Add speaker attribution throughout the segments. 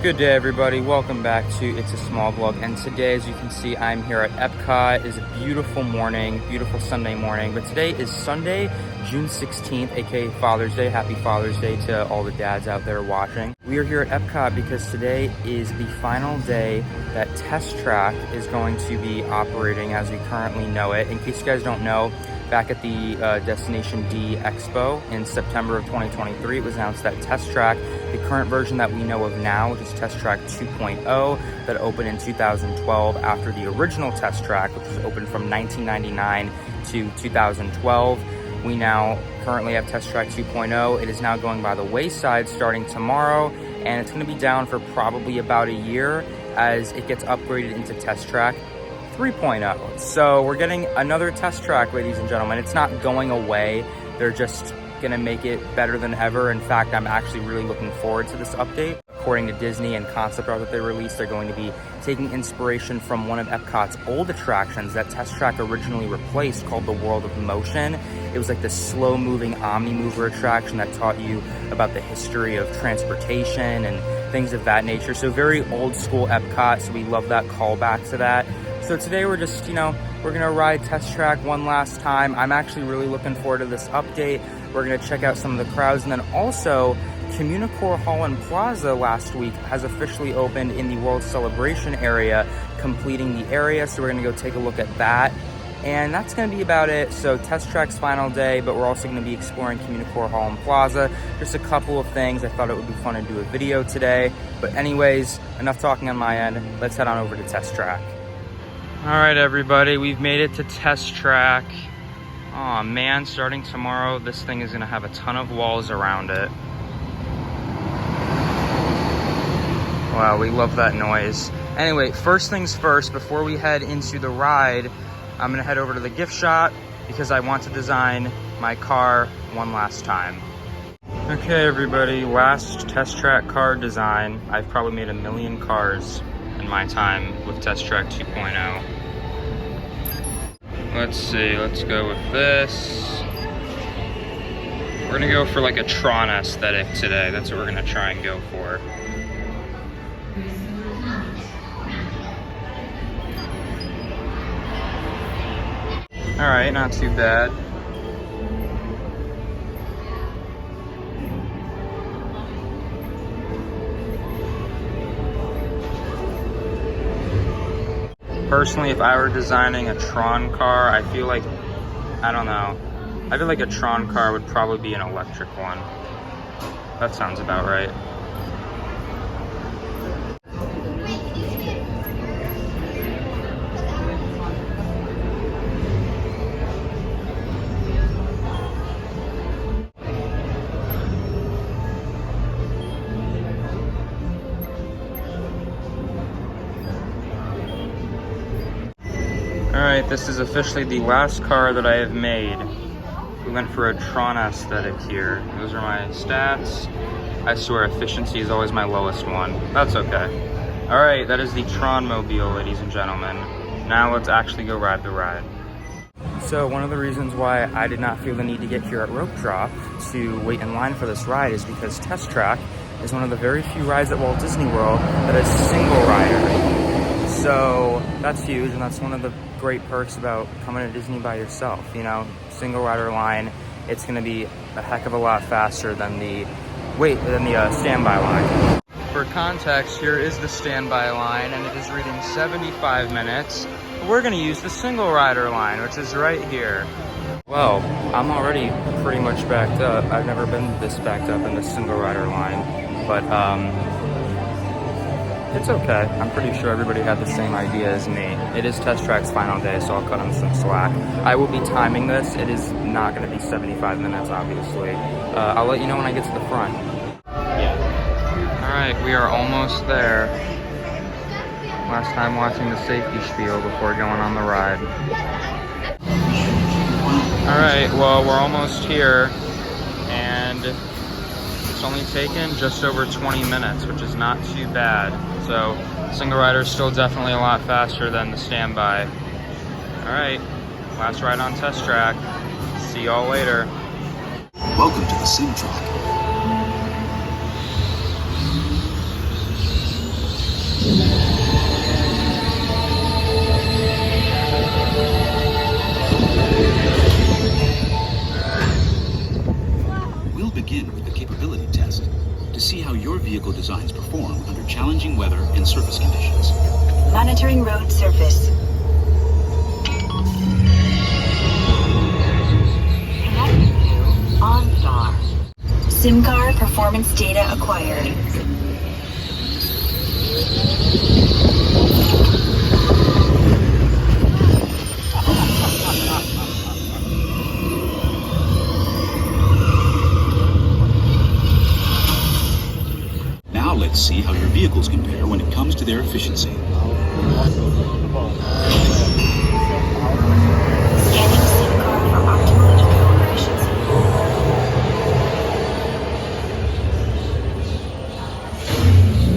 Speaker 1: Good day, everybody. Welcome back to It's a Small Vlog. And today, as you can see, I'm here at EPCOT. It is a beautiful morning, beautiful Sunday morning. But today is Sunday, June 16th, aka Father's Day. Happy Father's Day to all the dads out there watching. We are here at EPCOT because today is the final day that Test Track is going to be operating as we currently know it. In case you guys don't know, back at the Destination D Expo in September of 2023, it was announced that Test Track, the current version that we know of now, which is Test Track 2.0, that opened in 2012 after the original Test Track, which was opened from 1999 to 2012. We now currently have Test Track 2.0. It is now going by the wayside starting tomorrow, and it's going to be down for probably about a year as it gets upgraded into Test Track 3.0. So we're getting another Test Track, ladies and gentlemen. It's not going away. They're just gonna make it better than ever. In fact, I'm actually really looking forward to this update. According to Disney and concept art that they released, they're going to be taking inspiration from one of EPCOT's old attractions that Test Track originally replaced, called the World of Motion. It was like this slow-moving omni-mover attraction that taught you about the history of transportation and things of that nature. So very old school EPCOT, so we love that callback to that. So today we're just, we're gonna ride Test Track one last time. I'm actually really looking forward to this update. We're gonna check out some of the crowds, and then also CommuniCore Hall and Plaza last week has officially opened in the World Celebration area, completing the area. So we're gonna go take a look at that. And that's gonna be about it. So Test Track's final day, but we're also gonna be exploring CommuniCore Hall and Plaza. Just a couple of things. I thought it would be fun to do a video today. But anyways, enough talking on my end. Let's head on over to Test Track. All right, everybody, we've made it to Test Track. Oh man, starting tomorrow, this thing is gonna have a ton of walls around it. Wow, we love that noise. Anyway, first things first, before we head into the ride, I'm gonna head over to the gift shop because I want to design my car one last time. Okay, everybody, last Test Track car design. I've probably made 1 million cars in my time with Test Track 2.0. Let's see, let's go with this. We're gonna go for like a Tron aesthetic today. That's what we're gonna try and go for. All right, not too bad. Personally, if I were designing a Tron car, I feel like, I don't know. I feel like a Tron car would probably be an electric one. That sounds about right. Alright, this is officially the last car that I have made. We went for a Tron aesthetic here. Those are my stats. I swear, efficiency is always my lowest one. That's okay. Alright, that is the Tron mobile, ladies and gentlemen. Now let's actually go ride the ride. So one of the reasons why I did not feel the need to get here at Rope Drop to wait in line for this ride is because Test Track is one of the very few rides at Walt Disney World that is single rider. So that's huge, and that's one of the great perks about coming to Disney by yourself. Single rider line. It's going to be a heck of a lot faster than the standby line. For context, here is the standby line, and it is reading 75 minutes. We're going to use the single rider line, which is right here. Well, I'm already pretty much backed up. I've never been this backed up in the single rider line, but it's okay. I'm pretty sure everybody had the same idea as me. It is Test Track's final day, so I'll cut them some slack. I will be timing this. It is not going to be 75 minutes, obviously. I'll let you know when I get to the front. All right, we are almost there. Last time watching the safety spiel before going on the ride. All right, well, we're almost here, and it's only taken just over 20 minutes, which is not too bad. So single rider is still definitely a lot faster than the standby. All right, last ride on Test Track. See y'all later. Welcome to the Sim Track.
Speaker 2: We'll begin with the capability test to see how your vehicle designs perform under challenging weather and surface conditions.
Speaker 3: Monitoring road surface. Connecting to OnStar. SIMCAR performance data acquired.
Speaker 2: Now let's see how your vehicles compare when it comes to their efficiency.
Speaker 3: Scanning SIMCAR for optimal eco efficiency.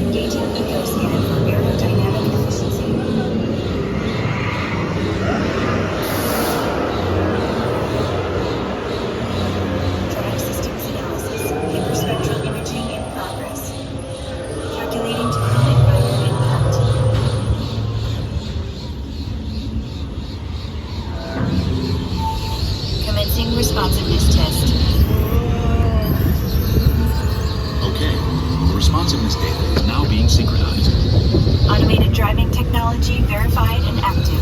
Speaker 3: Engaging EcoScan for aerodynamic efficiency. Drive systems analysis. Hyperspectral imaging in progress. Calculating total environmental impact. Commencing responsiveness test.
Speaker 2: Okay, the responsiveness data is now being synchronized.
Speaker 3: Automated driving technology verified and active.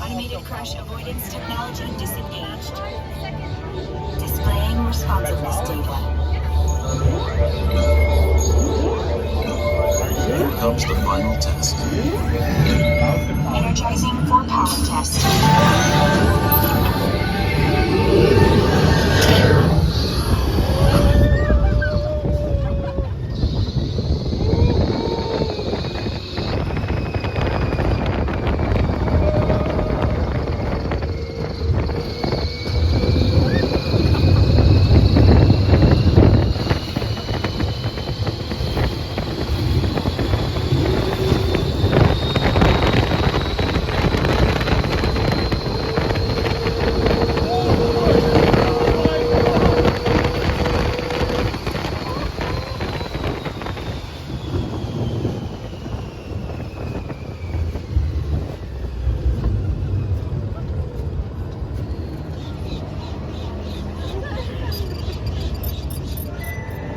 Speaker 3: Automated crash avoidance technology disengaged. Displaying responsiveness data.
Speaker 2: Here comes the final test.
Speaker 3: Energizing for power test.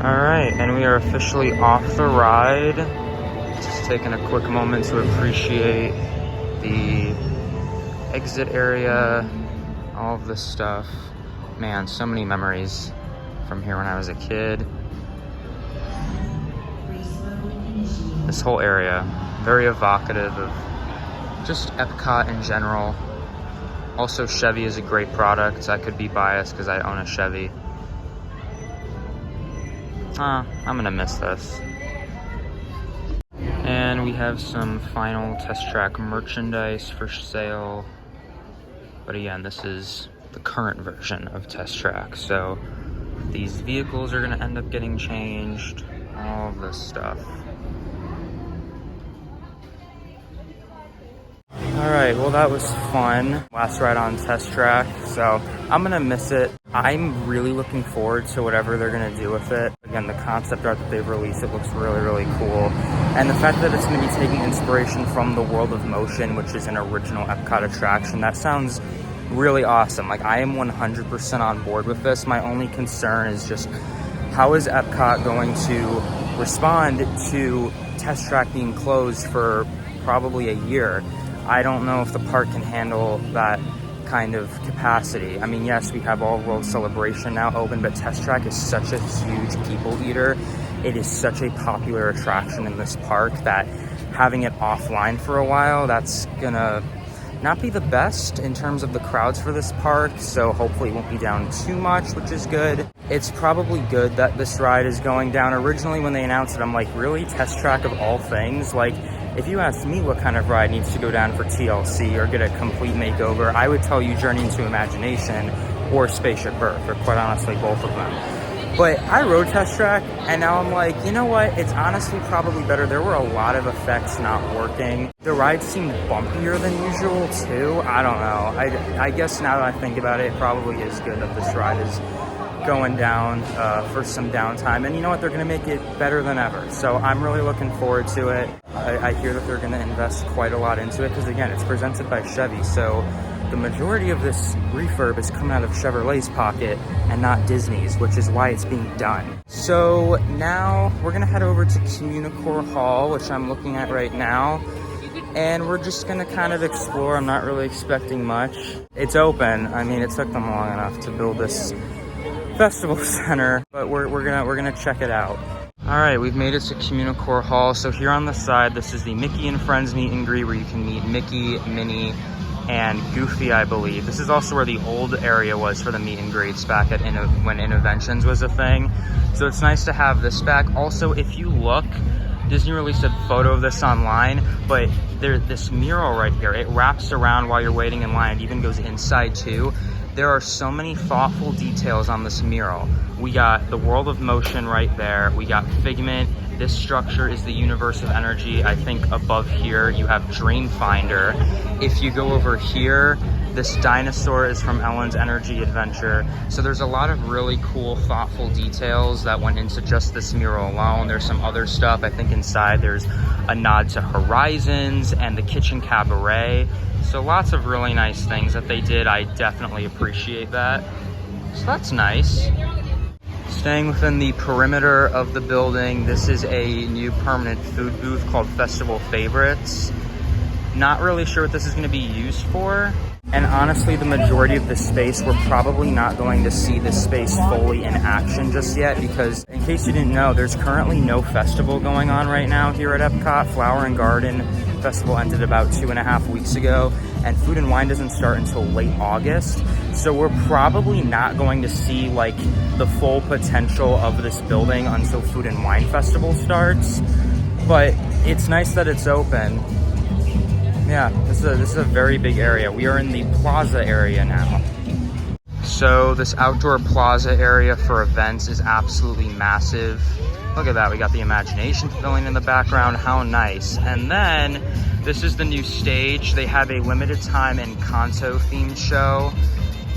Speaker 1: All right, and we are officially off the ride. Just taking a quick moment to appreciate the exit area, all of this stuff. Man, so many memories from here when I was a kid. This whole area, very evocative of just EPCOT in general. Also, Chevy is a great product. I could be biased because I own a Chevy. I'm gonna miss this. And we have some final test track merchandise for sale. But again, this is the current version of test track. So these vehicles are gonna end up getting changed, all of this stuff. All right, well that was fun. Last ride on test track, so I'm gonna miss it. I'm really looking forward to whatever they're gonna do with it. Again, the concept art that they've released, it looks really, really cool. And the fact that it's gonna be taking inspiration from the World of Motion, which is an original EPCOT attraction, that sounds really awesome. Like, I am 100% on board with this. My only concern is just, how is EPCOT going to respond to test track being closed for probably a year? I don't know if the park can handle that kind of capacity. I mean, yes, we have All World Celebration now open, but test track is such a huge people eater. It is such a popular attraction in this park that having it offline for a while, that's gonna not be the best in terms of the crowds for this park, so hopefully it won't be down too much, which is good. It's probably good that this ride is going down. Originally when they announced it, I'm like, really? Test track of all things? Like, if you asked me what kind of ride needs to go down for TLC or get a complete makeover, I would tell you Journey into Imagination. or Spaceship Earth, or quite honestly, both of them. But I rode Test Track, and now I'm like, you know what? It's honestly probably better. There were a lot of effects not working. The ride seemed bumpier than usual, too. I don't know. I guess now that I think about it, it probably is good that this ride is going down for some downtime. And you know what? They're going to make it better than ever. So I'm really looking forward to it. I hear that they're going to invest quite a lot into it because, again, it's presented by Chevy. So the majority of this refurb is coming out of Chevrolet's pocket and not Disney's, which is why it's being done. So now we're gonna head over to CommuniCore Hall, which I'm looking at right now, and we're just gonna kind of explore. I'm not really expecting much. It's open. I mean, it took them long enough to build this festival center, but we're gonna check it out. All right, we've made it to CommuniCore Hall. So here on the side, this is the Mickey and Friends meet and greet, where you can meet Mickey, Minnie, and Goofy, I believe. This is also where the old area was for the meet and greets back at when Innoventions was a thing. So it's nice to have this back. Also, if you look, Disney released a photo of this online, but there's this mural right here. It wraps around while you're waiting in line. It even goes inside too. There are so many thoughtful details on this mural. We got the World of Motion right there. We got Figment. This structure is the Universe of Energy. I think above here you have Dreamfinder. If you go over here, this dinosaur is from Ellen's Energy Adventure. So there's a lot of really cool, thoughtful details that went into just this mural alone. There's some other stuff. I think inside there's a nod to Horizons and the Kitchen Cabaret. So lots of really nice things that they did. I definitely appreciate that. So that's nice. Staying within the perimeter of the building, this is a new permanent food booth called Festival Favorites. Not really sure what this is going to be used for. And honestly, the majority of the space, we're probably not going to see this space fully in action just yet, because in case you didn't know, there's currently no festival going on right now here at Epcot. Flower and Garden Festival ended about 2.5 weeks ago, and Food and Wine doesn't start until late August. So we're probably not going to see like the full potential of this building until Food and Wine Festival starts. But it's nice that it's open. Yeah, this is a very big area. We are in the plaza area now. So this outdoor plaza area for events is absolutely massive. Look at that, we got the Imagination Pavilion in the background, how nice. And then this is the new stage. They have a limited time Encanto themed show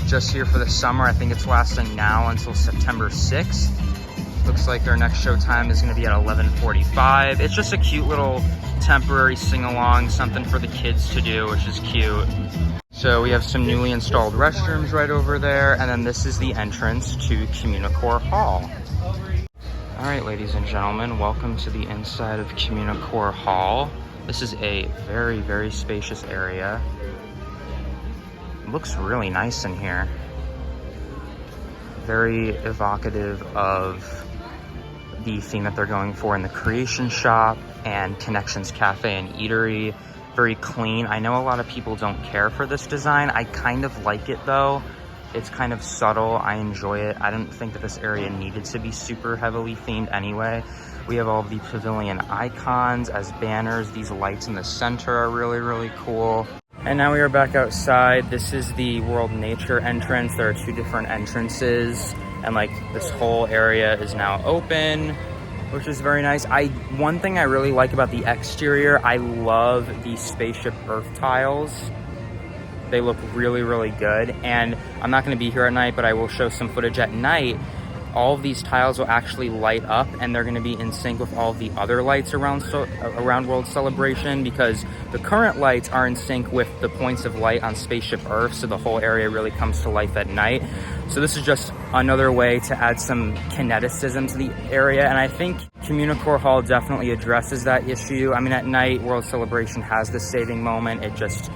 Speaker 1: just here for the summer. I think it's lasting now until September 6th. Looks like their next show time is gonna be at 11:45. It's just a cute little temporary sing-along, something for the kids to do, which is cute. So we have some newly installed restrooms right over there, and then this is the entrance to CommuniCore Hall. All right, ladies and gentlemen, welcome to the inside of CommuniCore Hall. This is a very, very spacious area. It looks really nice in here. Very evocative of the theme that they're going for in the Creation Shop and Connections Cafe and Eatery. Very clean. I know a lot of people don't care for this design. I kind of like it though. It's kind of subtle. I enjoy it. I didn't think that this area needed to be super heavily themed anyway. We have all of the pavilion icons as banners. These lights in the center are really, really cool. And now we are back outside. This is the World Nature entrance. There are two different entrances, and like this whole area is now open, which is very nice. One thing I really like about the exterior, I love the Spaceship Earth tiles. They look really, really good. And I'm not gonna be here at night, but I will show some footage at night. All of these tiles will actually light up, and they're gonna be in sync with all of the other lights around World Celebration, because the current lights are in sync with the points of light on Spaceship Earth, so the whole area really comes to life at night. So this is just another way to add some kineticism to the area, and I think CommuniCore Hall definitely addresses that issue. I mean, at night, World Celebration has this saving moment. It just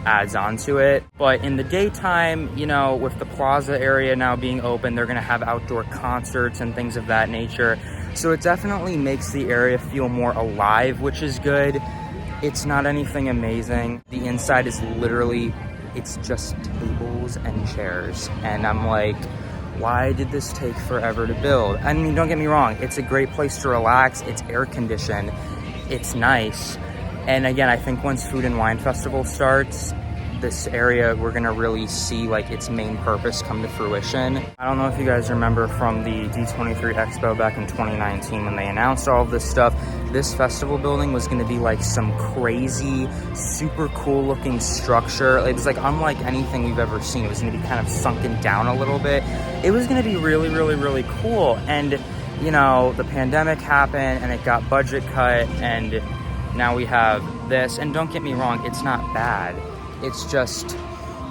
Speaker 1: adds on to it. But in the daytime, you know, with the plaza area now being open, they're gonna have outdoor concerts and things of that nature. So it definitely makes the area feel more alive, which is good. It's not anything amazing. The inside is literally, it's just tables and chairs. And I'm like, why did this take forever to build? I mean, don't get me wrong, it's a great place to relax. It's air conditioned, it's nice. And again, I think once Food and Wine Festival starts, this area, we're gonna really see like its main purpose come to fruition. I don't know if you guys remember from the D23 Expo back in 2019 when they announced all of this stuff. This festival building was gonna be like some crazy, super cool looking structure. It was like unlike anything we've ever seen. It was gonna be kind of sunken down a little bit. It was gonna be really, really, really cool. And you know, the pandemic happened and it got budget cut, and now we have this. And don't get me wrong, it's not bad. It's just,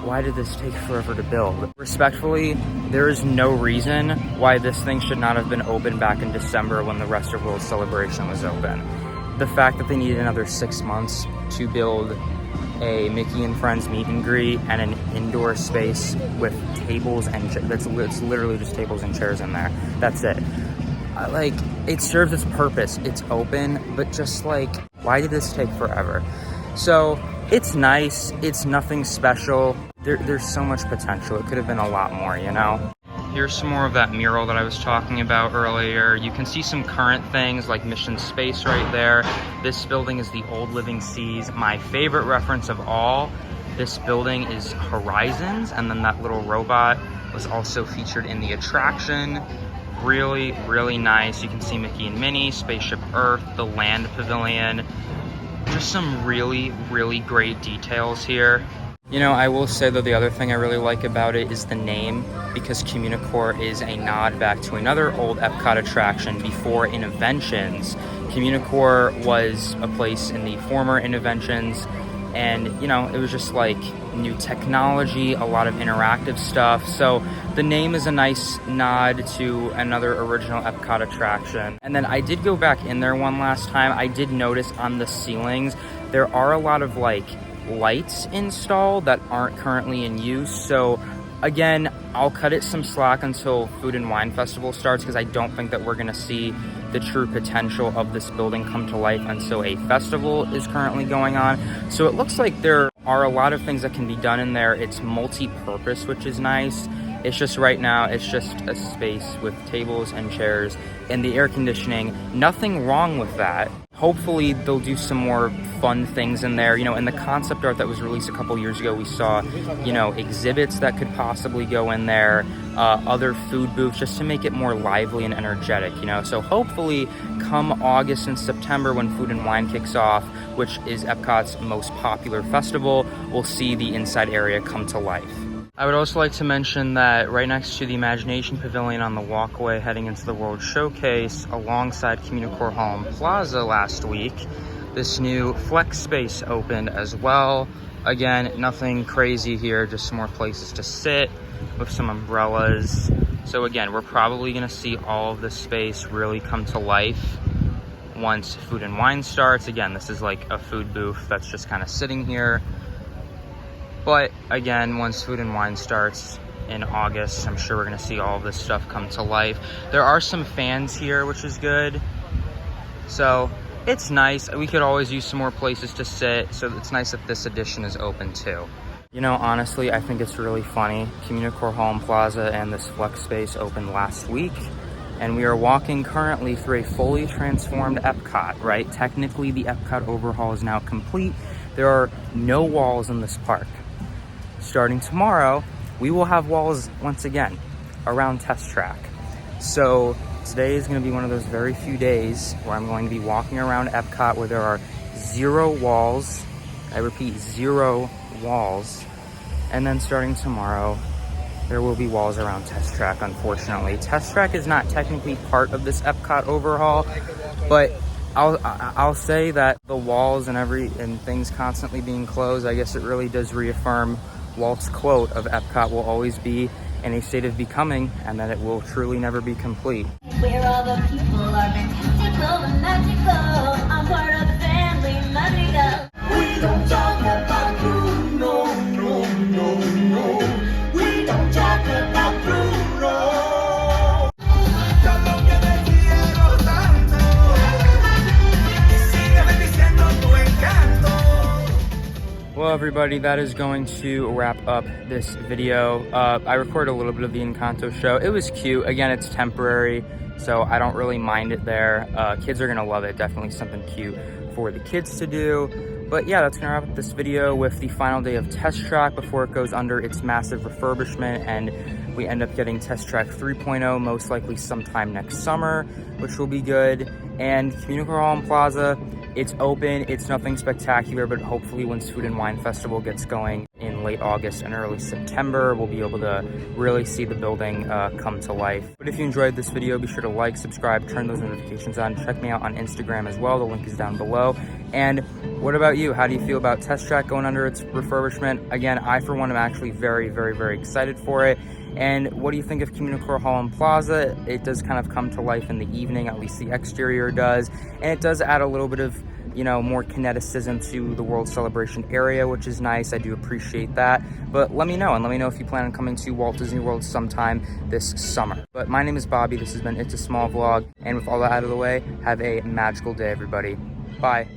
Speaker 1: why did this take forever to build? Respectfully, there is no reason why this thing should not have been open back in December when the Rest of World Celebration was open. The fact that they needed another 6 months to build a Mickey and Friends meet and greet and an indoor space with tables and it's literally just tables and chairs in there. That's it. Like, it serves its purpose. It's open, but just like, why did this take forever? So it's nice. It's nothing special. There's so much potential. It could have been a lot more, you know? Here's some more of that mural that I was talking about earlier. You can see some current things like Mission Space right there. This building is the Old Living Seas. My favorite reference of all, this building is Horizons, and then that little robot was also featured in the attraction. Really, really nice. You can see Mickey and Minnie, Spaceship Earth, the land pavilion. Just some really, really great details here. You know, I will say though, the other thing I really like about it is the name, because CommuniCore is a nod back to another old EPCOT attraction before Innoventions. CommuniCore was a place in the former Innoventions, and you know, it was just like new technology, a lot of interactive stuff. So the name is a nice nod to another original EPCOT attraction. And then I did go back in there one last time. I did notice on the ceilings there are a lot of like lights installed that aren't currently in use. So again, I'll cut it some slack until Food and Wine Festival starts, because I don't think that we're gonna see the true potential of this building come to life until a festival is currently going on. So it looks like there are a lot of things that can be done in there. It's multi-purpose, which is nice. It's just right now, it's just a space with tables and chairs and the air conditioning. Nothing wrong with that. Hopefully they'll do some more fun things in there. You know, in the concept art that was released a couple years ago, we saw, you know, exhibits that could possibly go in there, other food booths, just to make it more lively and energetic, you know. So hopefully come August and September, when Food and Wine kicks off, which is EPCOT's most popular festival, we'll see the inside area come to life. I would also like to mention that right next to the Imagination Pavilion on the walkway heading into the World Showcase, alongside CommuniCore Hall and Plaza last week, this new flex space opened as well. Again, nothing crazy here, just some more places to sit with some umbrellas. So again, we're probably gonna see all of this space really come to life once Food and Wine starts. Again, this is like a food booth that's just kind of sitting here. But again, once Food and Wine starts in August, I'm sure we're gonna see all of this stuff come to life. There are some fans here, which is good. So it's nice. We could always use some more places to sit, so it's nice that this edition is open too. You know, honestly, I think it's really funny. CommuniCore Hall and Plaza and this flex space opened last week, and we are walking currently through a fully transformed EPCOT, right? Technically, the EPCOT overhaul is now complete. There are no walls in this park. Starting tomorrow, we will have walls once again around Test Track. So today is going to be one of those very few days where I'm going to be walking around EPCOT where there are 0 walls. I repeat, 0 walls. And then starting tomorrow, there will be walls around Test Track, unfortunately. Test Track is not technically part of this EPCOT overhaul, but I'll say that the walls and things constantly being closed, I guess it really does reaffirm Walt's quote of EPCOT will always be in a state of becoming, and that it will truly never be complete.
Speaker 4: Where all the people are fantastical and magical. I'm part of the family, magical. We don't talk about Bruno, no. We don't talk about Bruno.
Speaker 1: Well, everybody, that is going to wrap up this video. I recorded a little bit of the Encanto show. It was cute. Again, it's temporary, so I don't really mind it there. Kids are gonna love it. Definitely something cute for the kids to do. But yeah, that's gonna wrap up this video with the final day of Test Track before it goes under its massive refurbishment, and we end up getting Test Track 3.0 most likely sometime next summer, which will be good. And CommuniCore Hall and Plaza, it's open, it's nothing spectacular, but hopefully once Food and Wine Festival gets going in late August and early September, we'll be able to really see the building come to life. But if you enjoyed this video, be sure to like, subscribe, turn those notifications on. Check me out on Instagram as well. The link is down below. And what about you? How do you feel about Test Track going under its refurbishment? Again, I for one am actually very, very, very excited for it. And what do you think of CommuniCore Hall and Plaza? It does kind of come to life in the evening, at least the exterior does. And it does add a little bit of, you know, more kineticism to the World Celebration area, which is nice. I do appreciate that. But let me know, and let me know if you plan on coming to Walt Disney World sometime this summer. But my name is Bobby. This has been It's a Small Vlog. And with all that out of the way, have a magical day, everybody. Bye.